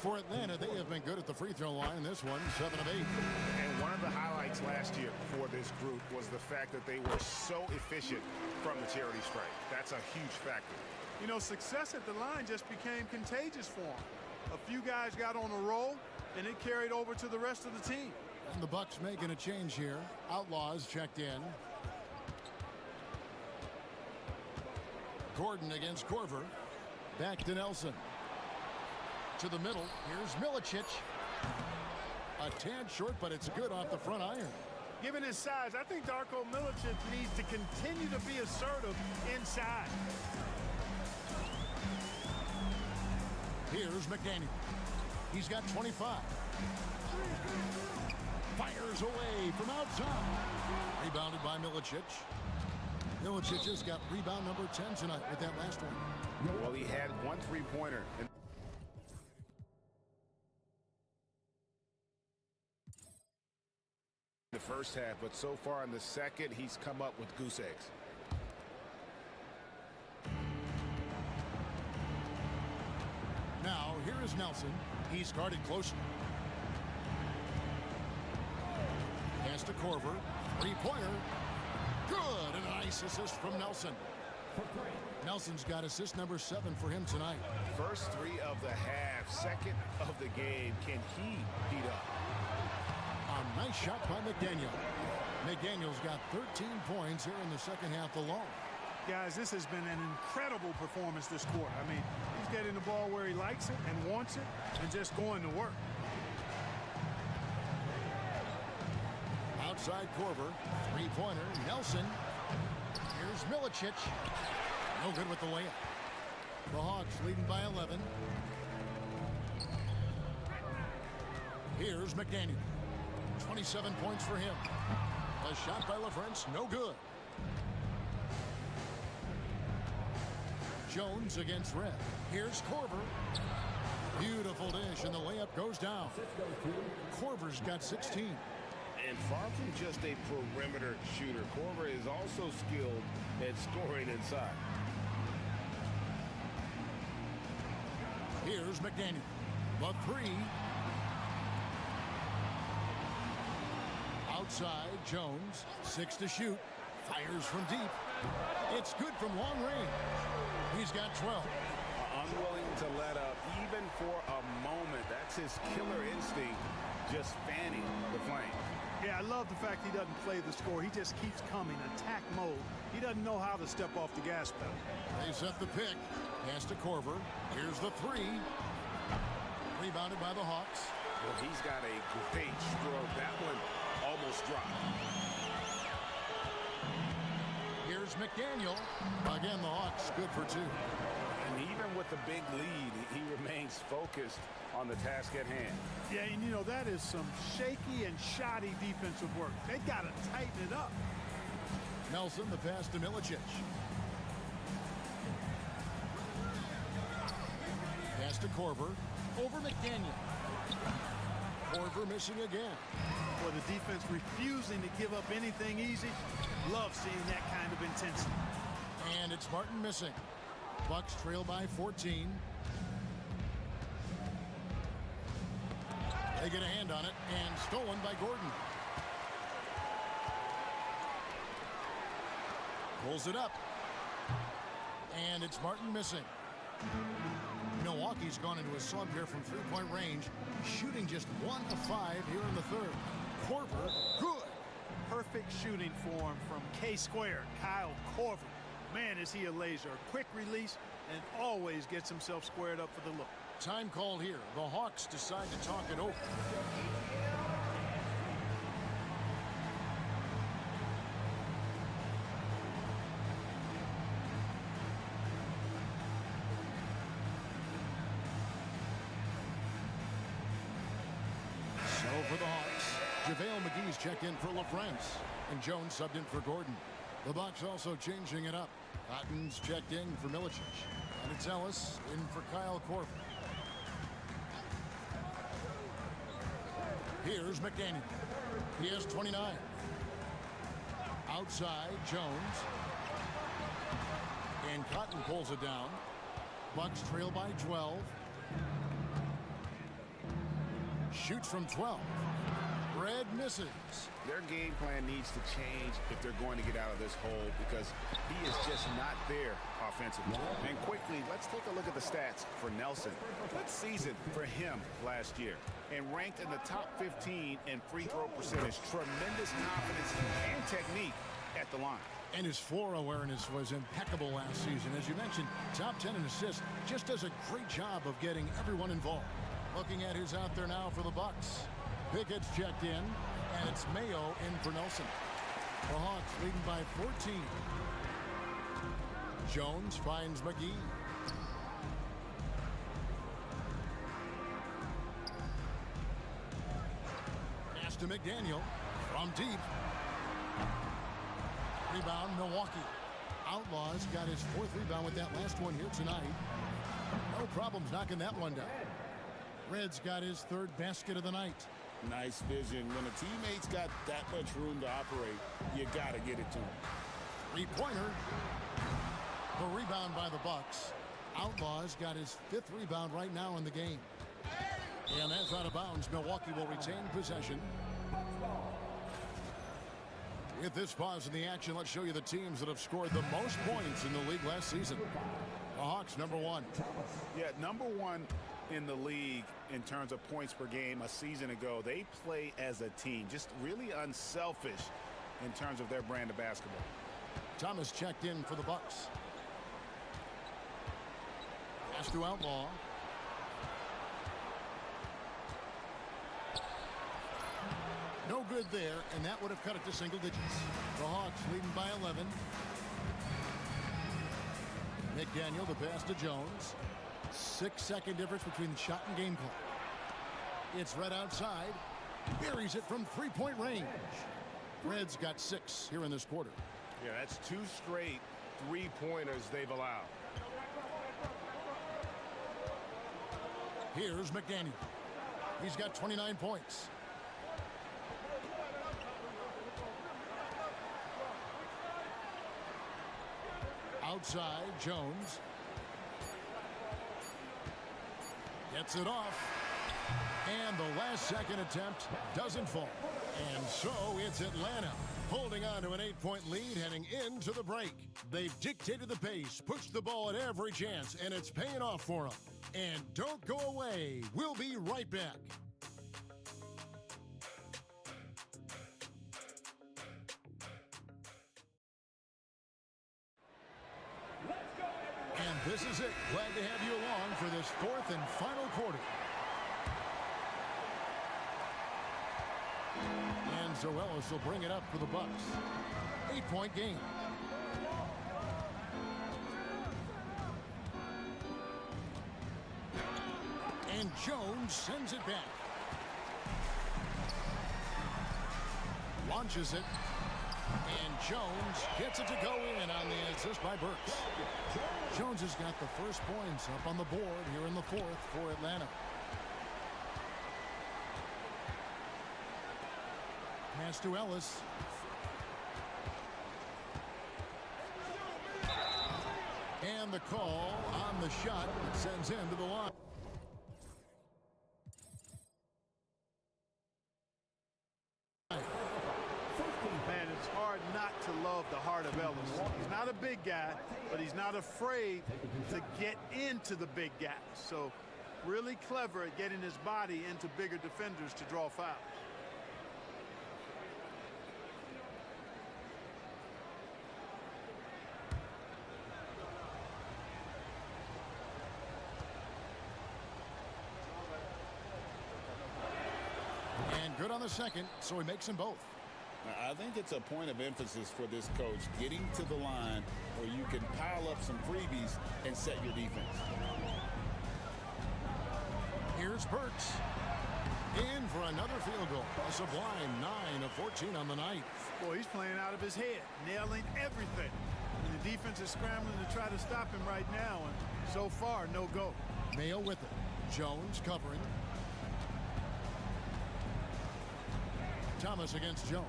For Atlanta, they have been good at the free throw line. This one, 7 of 8. And one of of the highlights last year for this group was the fact that they were so efficient from the charity stripe. That's a huge factor. You know, success at the line just became contagious for them. A few guys got on a roll, and it carried over to the rest of the team. And the Bucks making a change here. Outlaws checked in. Gordon against Corver. Back to Nelson. To the middle. Here's Milicic. A tad short, but it's good off the front iron. Given his size, I think Darko Milicic needs to continue to be assertive inside. Here's McDaniel. He's got 25. Fires away from outside. Rebounded by Milicic. Milicic has got rebound number 10 tonight with that last one. Well, he had one three-pointer. The first half, but so far in the second, he's come up with goose eggs. Now, here is Nelson. He's guarded closely. Pass to Corver. Three-pointer. Good. And a nice assist from Nelson. Nelson's got assist number 7 for him tonight. First 3 of the half, second of the game. Can he heat up? A nice shot by McDaniel. McDaniel's got 13 points here in the second half alone. Guys, this has been an incredible performance this quarter. I mean, he's getting the ball where he likes it and wants it and just going to work. Outside Corver. Three-pointer. Nelson. Here's Milicic. No good with the layup. The Hawks leading by 11. Here's McDaniel. 27 points for him. A shot by LaFrance. No good. Jones against Red. Here's Corver. Beautiful dish, and the layup goes down. Corver's got 16. And far from just a perimeter shooter, Corver is also skilled at scoring inside. Here's McDaniel. The 3. Outside, Jones. 6 to shoot. Fires from deep. It's good from long range. He's got 12. Unwilling to let up even for a moment. That's his killer instinct, just fanning the flame. Yeah, I love the fact he doesn't play the score. He just keeps coming, attack mode. He doesn't know how to step off the gas pedal. They set the pick. Pass to Corver. Here's the 3. Rebounded by the Hawks. Well, he's got a great stroke. That one almost dropped. Here's McDaniel. Again, the Hawks good for 2. And even with the big lead, he remains focused on the task at hand. Yeah, and you know, that is some shaky and shoddy defensive work. They got to tighten it up. Nelson, the pass to Milicic. Pass to Corver. Over McDaniel. Corver missing again. For the defense refusing to give up anything easy. Love seeing that kind of intensity. And it's Martin missing. Bucks trail by 14. They get a hand on it, and stolen by Gordon. Pulls it up. And it's Martin missing. Milwaukee's gone into a slump here from three-point range, shooting just 1 of 5 here in the third. Corver, good. Perfect shooting form from K-squared, Kyle Corver. Man, is he a laser. Quick release and always gets himself squared up for the look. Time called here. The Hawks decide to talk it over. So for the Hawks, JaVale McGee's checked in for LaFrance, and Jones subbed in for Gordon. The Bucks also changing it up. Cotton's checked in for Milicic, and it's Ellis in for Kyle Corver. Here's McDaniel. He has 29. Outside, Jones. And Cotton pulls it down. Bucks trail by 12. Shoots from 12. Red misses. Their game plan needs to change if they're going to get out of this hole because he is just not there offensively. And quickly, let's take a look at the stats for Nelson. Good season for him last year and ranked in the top 15 in free throw percentage. Tremendous confidence and technique at the line. And his floor awareness was impeccable last season. As you mentioned, top 10 in assists. Just does a great job of getting everyone involved. Looking at who's out there now for the Bucks. Pickett's checked in, and it's Mayo in for Nelson. The Hawks leading by 14. Jones finds McGee. Pass to McDaniel from deep. Rebound, Milwaukee. Outlaws got his 4th rebound with that last one here tonight. No problems knocking that one down. Reds got his 3rd basket of the night. Nice vision. When a teammate's got that much room to operate, you got to get it to him. Three-pointer. The rebound by the Bucks. Outlaws got his 5th rebound right now in the game. And that's out of bounds. Milwaukee will retain possession. With this pause in the action, let's show you the teams that have scored the most points in the league last season. The Hawks, #1. Yeah, #1 in the league in terms of points per game a season ago. They play as a team, just really unselfish in terms of their brand of basketball. Thomas checked in for the Bucks. Pass to Outlaw. No good there, and that would have cut it to single digits. The Hawks leading by 11. McDaniel, the pass to Jones. 6-second difference between the shot and game clock. It's right outside. Buries it from 3-point range. Reds got 6 here in this quarter. Yeah, that's 2 straight 3-pointers they've allowed. Here's McDaniel. He's got 29 points. Outside, Jones. Gets it off. And the last second attempt doesn't fall. And so it's Atlanta holding on to an 8-point lead heading into the break. They've dictated the pace, pushed the ball at every chance, and it's paying off for them. And don't go away. We'll be right back. And this is it. Glad to have you along for this 4th and final quarter. And Zoelis will bring it up for the Bucks. 8-point game. And Jones sends it back. Launches it. And Jones gets it to go in on the assist by Burks. Jones has got the first points up on the board here in the 4th for Atlanta. Pass to Ellis. And the call on the shot that sends him to the line. Man, it's hard not to love the heart of Ellis. He's not a big guy, but he's not afraid to get into the big guys. So really clever at getting his body into bigger defenders to draw fouls. And good on the second, so he makes them both. I think it's a point of emphasis for this coach, getting to the line where you can pile up some freebies and set your defense. Here's Burks. In for another field goal. A sublime 9 of 14 on the night. Boy, he's playing out of his head, nailing everything. And the defense is scrambling to try to stop him right now, and so far, no go. Mayo with it. Jones covering. Thomas against Jones.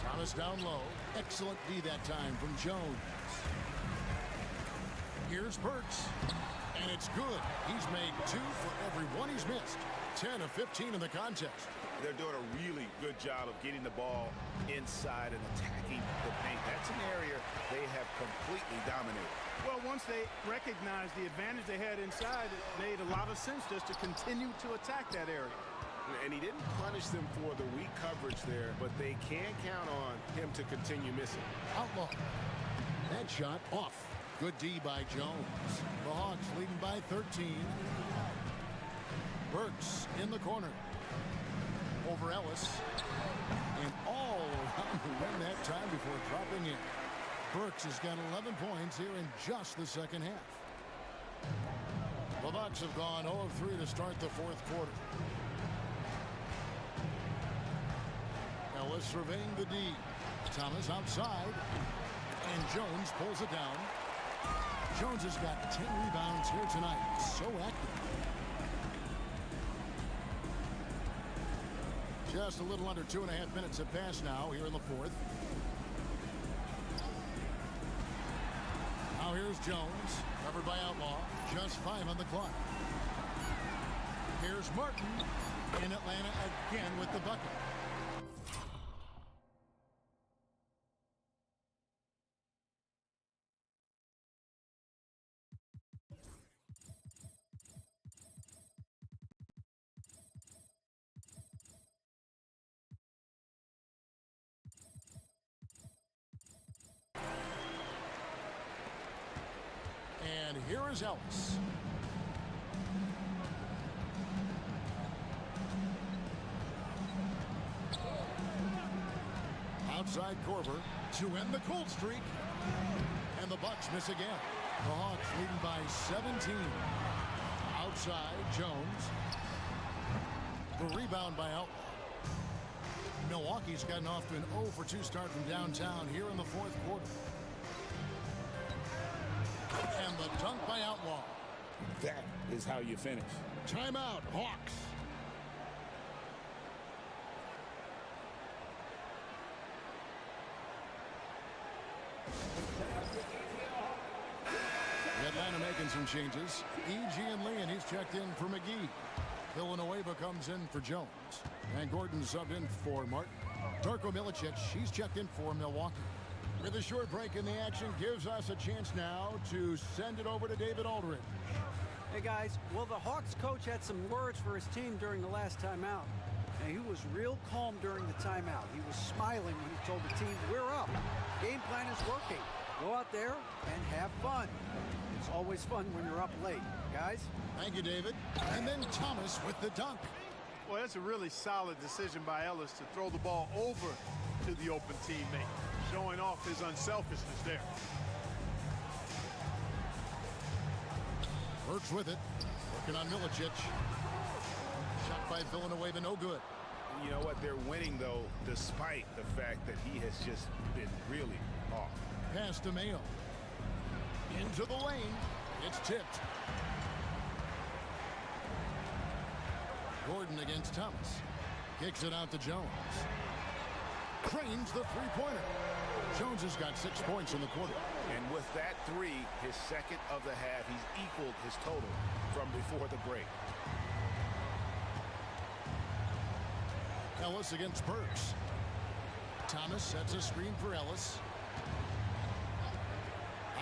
Thomas down low. Excellent D that time from Jones. Here's Burks. And it's good. He's made 2 for every one he's missed. 10 of 15 in the contest. They're doing a really good job of getting the ball inside and attacking the paint. That's an area they have completely dominated. Well, once they recognized the advantage they had inside, it made a lot of sense just to continue to attack that area. And he didn't punish them for the weak coverage there, but they can count on him to continue missing. Outlaw. That shot off. Good D by Jones. The Hawks leading by 13. Burks in the corner. Over Ellis. And all around the rim that time before dropping in. Burks has got 11 points here in just the second half. The Bucks have gone 0 of 3 to start the fourth quarter. Ellis surveying the D. Thomas outside. And Jones pulls it down. Jones has got 10 rebounds here tonight. So active. Just a little under 2.5 minutes have passed now here in the fourth. Now here's Jones, covered by Outlaw. Just 5 on the clock. Here's Martin in Atlanta again with the bucket. And here is Ellis. Outside Korver to end the cold streak. And the Bucks miss again. The Hawks leading by 17. Outside Jones. The rebound by Outlaw. Milwaukee's gotten off to an 0 for 2 start from downtown here in the fourth quarter. And the dunk by Outlaw. That is how you finish. Timeout, Hawks. Atlanta making some changes. E.G. and Lee, and he's checked in for McGee. Villanueva comes in for Jones. And Gordon subbed in for Martin. Darko Milicic, he's checked in for Milwaukee. With a short break in the action, gives us a chance now to send it over to David Aldridge. Hey guys, well the Hawks coach had some words for his team during the last timeout. And he was real calm during the timeout. He was smiling when he told the team, we're up. Game plan is working. Go out there and have fun. It's always fun when you're up late, guys. Thank you, David. And then Thomas with the dunk. Well, that's a really solid decision by Ellis to throw the ball over to the open teammate, showing off his unselfishness there. Burks with it. Working on Milicic. Shot by Villanueva, no good. You know what? They're winning, though, despite the fact that he has just been really off. Pass to Mayo. Into the lane. It's tipped. Gordon against Thomas. Kicks it out to Jones. Cranes the three-pointer. Jones has got 6 points in the quarter. And with that 3, his second of the half, he's equaled his total from before the break. Ellis against Burks. Thomas sets a screen for Ellis.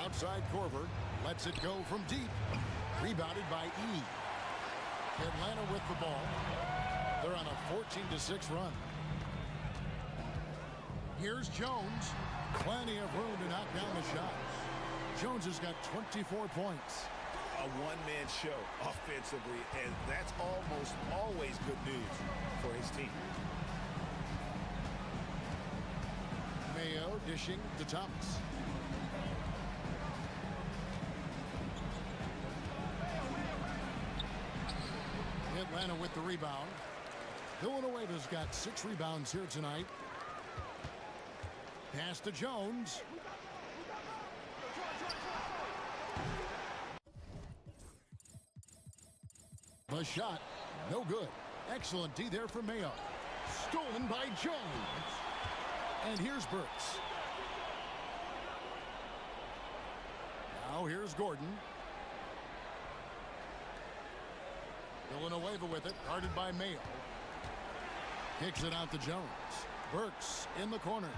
Outside Korver. Lets it go from deep. Rebounded by E. Atlanta with the ball. They're on a 14-6 run. Here's Jones. Plenty of room to knock down the shots. Jones has got 24 points. A one-man show offensively, and that's almost always good news for his team. Mayo dishing to Thomas. Atlanta with the rebound. Villanueva's got 6 rebounds here tonight. Pass to Jones. The shot, no good. Excellent D there for Mayo. Stolen by Jones. And here's Burks. Now here's Gordon. Villanueva with it, guarded by Mayo. Kicks it out to Jones. Burks in the corner.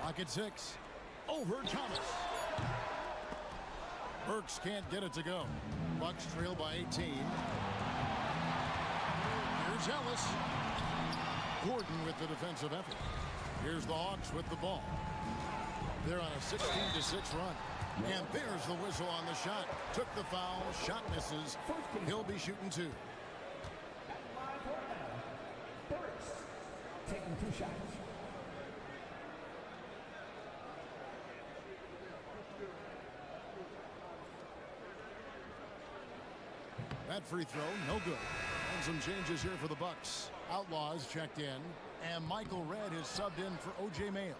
Lock at 6. Over Thomas. Burks can't get it to go. Bucks trail by 18. Here's Ellis. Gordon with the defensive effort. Here's the Hawks with the ball. They're on a 16-6 run. And there's the whistle on the shot. Took the foul. Shot misses. He'll be shooting 2. Taking 2 shots. That free throw, no good. And some changes here for the Bucks. Outlaws checked in, and Michael Redd is subbed in for O.J. Mayo.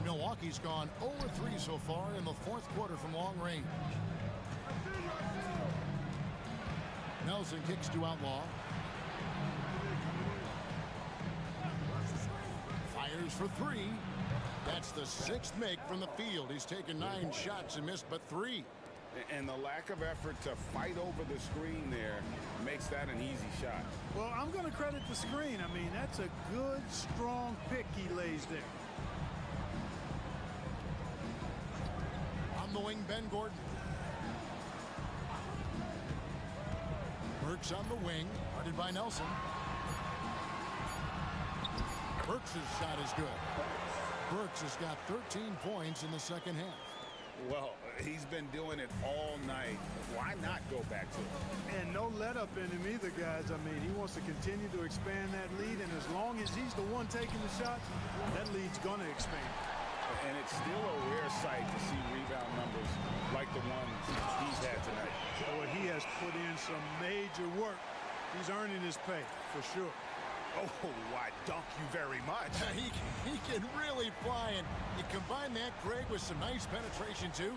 Milwaukee's gone 0-3 so far in the 4th quarter from long range. Nelson kicks to Outlaw. Fires for 3. That's the 6th make from the field. He's taken 9 shots and missed but 3. And the lack of effort to fight over the screen there makes that an easy shot. Well, I'm going to credit the screen. I mean, that's a good, strong pick he lays there. On the wing, Ben Gordon. Burks on the wing, guarded by Nelson. Burks' shot is good. Burks has got 13 points in the second half. Well, he's been doing it all night. Why not go back to it? And no let up in him either, guys. I mean, he wants to continue to expand that lead, and as long as he's the one taking the shots, that lead's going to expand. And it's still a rare sight to see rebound numbers like the ones he's had tonight. Boy, he has put in some major work. He's earning his pay, for sure. Oh, I dunk you very much. He can really fly, and you combine that, Greg, with some nice penetration, too,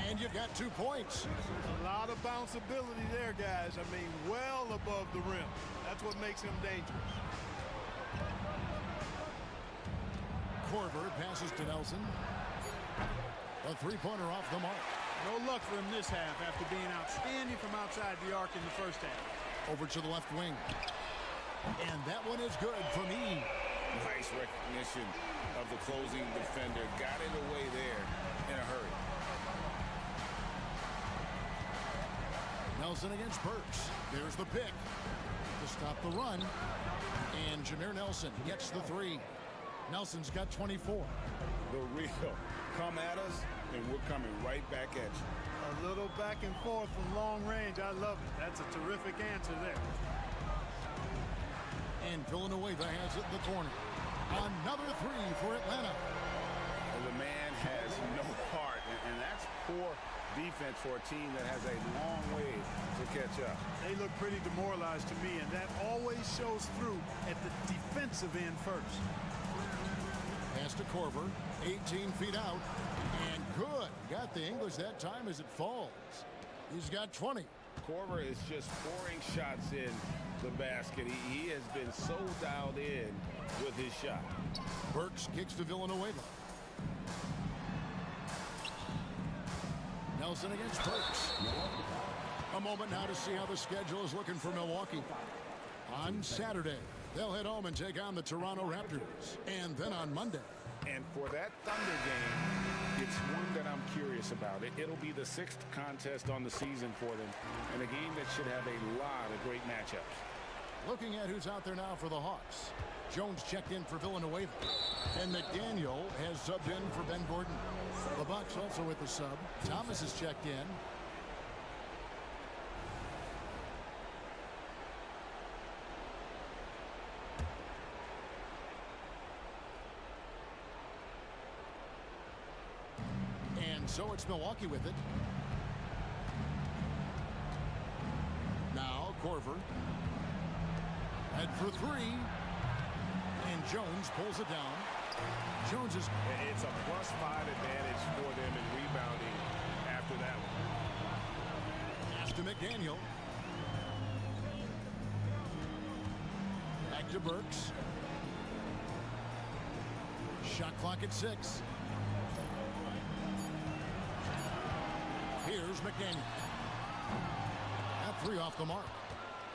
and you've got 2 points. A lot of bounceability there, guys. I mean, well above the rim. That's what makes him dangerous. Korver passes to Nelson. A 3-pointer off the mark. No luck for him this half after being outstanding from outside the arc in the first half. Over to the left wing. And that one is good for me. Nice recognition of the closing defender. Got it away there in a hurry. Nelson against Burks. There's the pick to stop the run. And Jameer Nelson gets the 3. Nelson's got 24. The real come at us, and we're coming right back at you. A little back and forth from long range. I love it. That's a terrific answer there. And Villanueva has it in the corner. Another 3 for Atlanta. And the man has no heart, and that's poor defense for a team that has a long way to catch up. They look pretty demoralized to me, and that always shows through at the defensive end first. Pass to Korver, 18 feet out, and good. Got the English that time as it falls. He's got 20. Korver is just pouring shots in the basket. He has been so dialed in with his shot. Burks kicks to Villanueva. Nelson against Burks. A moment now to see how the schedule is looking for Milwaukee. On Saturday, they'll head home and take on the Toronto Raptors. And then on Monday. And for that Thunder game, it's one that I'm curious about. It'll be the 6th contest on the season for them, and a game that should have a lot of great matchups. Looking at who's out there now for the Hawks. Jones checked in for Villanueva. And McDaniel has subbed in for Ben Gordon. The Bucks also with the sub. Thomas has checked in. And so it's Milwaukee with it. Now Korver. Head for 3. And Jones pulls it down. Jones is... It's a +5 advantage for them in rebounding after that one. Pass to McDaniel. Back to Burks. Shot clock at 6. Here's McDaniel. That 3 off the mark.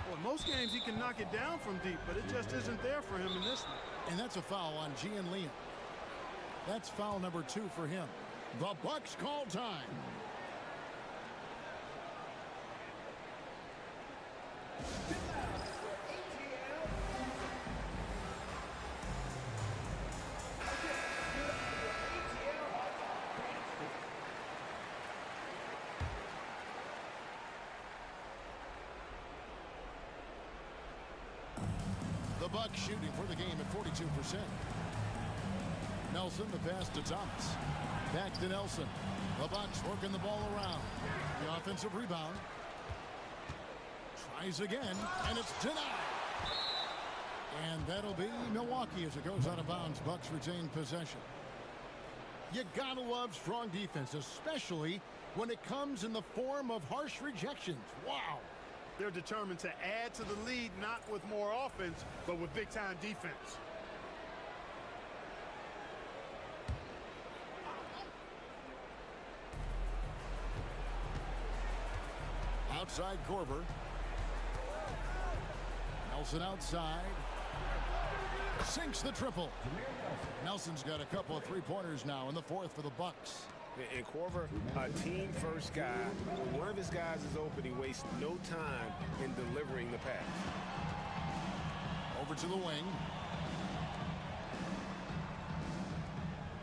Well, most games he can knock it down from deep, but it just isn't there for him in this one. And that's a foul on Gian Liam. That's foul number 2 for him. The Bucks call time. The Bucks shooting for the game at 42%. Nelson, the pass to Thomas. Back to Nelson. The Bucks working the ball around. The offensive rebound. Tries again, and it's denied. And that'll be Milwaukee as it goes out of bounds. Bucks retain possession. You gotta love strong defense, especially when it comes in the form of harsh rejections. Wow. They're determined to add to the lead, not with more offense, but with big-time defense. Outside Korver. Nelson outside. Sinks the triple. Nelson's got a couple of three-pointers now in the fourth for the Bucks. And Korver, a team-first guy. When one of his guys is open, he wastes no time in delivering the pass. Over to the wing.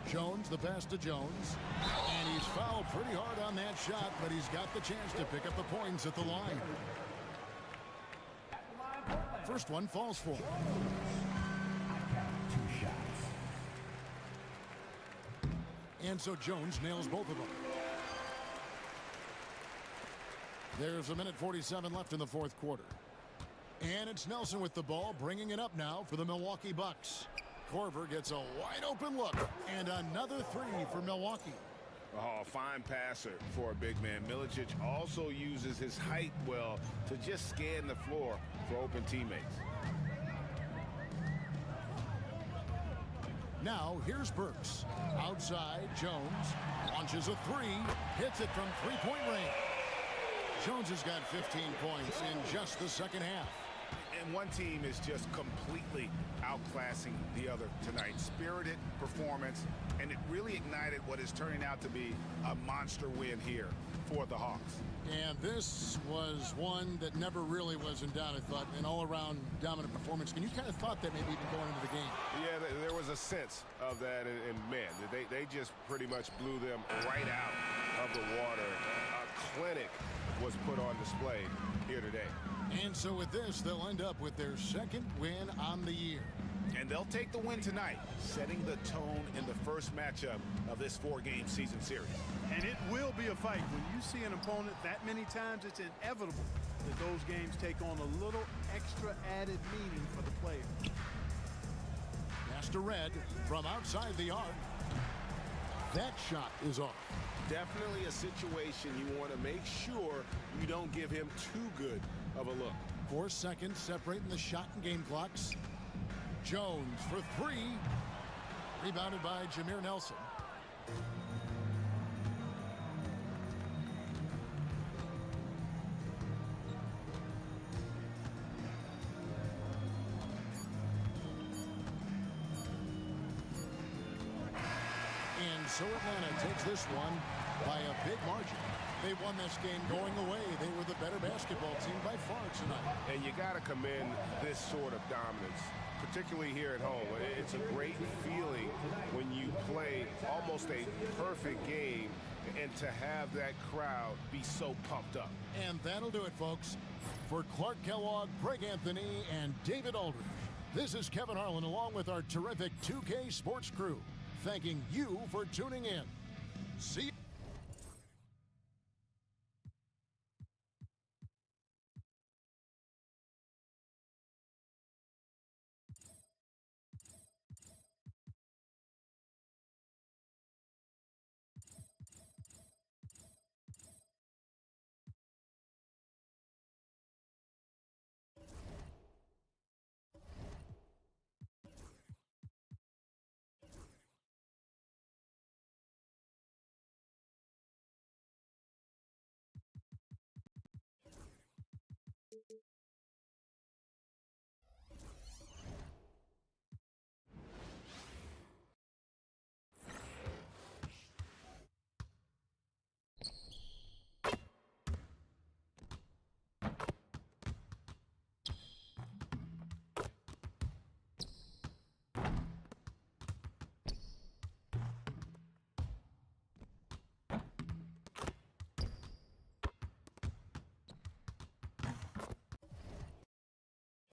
Jones, the pass to Jones. And he's fouled pretty hard on that shot, but he's got the chance to pick up the points at the line. First one falls for him. 2 shots. And so Jones nails both of them. There's a minute 47 left in the fourth quarter. And it's Nelson with the ball, bringing it up now for the Milwaukee Bucks. Korver gets a wide open look, and another 3 for Milwaukee. Oh, fine passer for a big man. Milicic also uses his height well to just scan the floor for open teammates. Now here's Burks. Outside, Jones launches a 3, hits it from three-point range. Jones has got 15 points in just the second half. And one team is just completely outclassing the other tonight. Spirited performance, and it really ignited what is turning out to be a monster win here for the Hawks. And this was one that never really was in doubt, I thought, an all-around dominant performance. And you kind of thought that maybe even going into the game. Yeah, there was a sense of that, and man, they just pretty much blew them right out of the water. A clinic was put on display here today. And so with this, they'll end up with their second win on the year. And they'll take the win tonight, setting the tone in the first matchup of this 4-game season series. And it will be a fight. When you see an opponent that many times, it's inevitable that those games take on a little extra added meaning for the player. Pass to Red from outside the arc. That shot is off. Definitely a situation you want to make sure you don't give him too good of a look. 4 seconds separating the shot and game clocks. Jones for 3. Rebounded by Jameer Nelson. And so Atlanta takes this one by a big margin. They won this game going away. They were the better basketball team by far tonight. And you got to commend this sort of dominance, particularly here at home. It's a great feeling when you play almost a perfect game and to have that crowd be so pumped up. And that'll do it, folks. For Clark Kellogg, Greg Anthony, and David Aldridge, this is Kevin Harlan along with our terrific 2K Sports crew, thanking you for tuning in. See you.